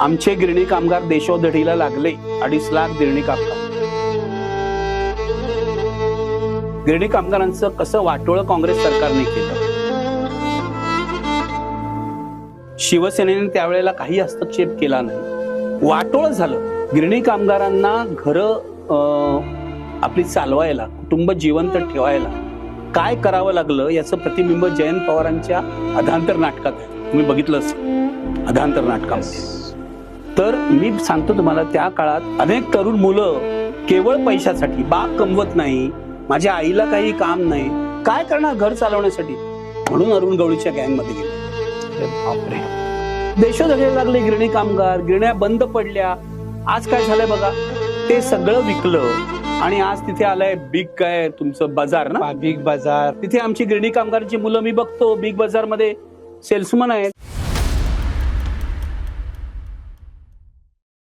आमचे गिरणी कामगार देशोधडीला लागले 2.5 लाख गिरणी कामगार. गिरणी कामगारांचं कसं वाटोळं काँग्रेस सरकारने केलं. शिवसेनेने त्यावेळेला काही हस्तक्षेप केला नाही. वाटोळं झालं. गिरणी कामगारांना घरं आपली चालवायला, कुटुंब जिवंत ठेवायला काय करावं लागलं याचं प्रतिबिंब जयंत पवारांच्या अधांतर नाटकात आहे. तुम्ही बघितलं असेल अधांतर नाटकामध्ये. तर मी सांगतो तुम्हाला, त्या काळात अनेक तरुण मुलं केवळ पैशासाठी, बाप कमवत नाही, माझ्या आईला काही काम नाही, काय करणार घर चालवण्यासाठी, म्हणून अरुण गवळीच्या गँगमध्ये गेले. बापरे, देशोधडीला लागले गिरणी कामगार. गिरण्या बंद पडल्या. आज काय झालंय बघा, ते सगळं विकलं आणि आज तिथे आलंय बिग, काय तुमचं बाजार ना, बिग बाजार. तिथे आमची गिरणी कामगारांची मुलं मी बघतो बिग बाजार मध्ये सेल्समन आहेत.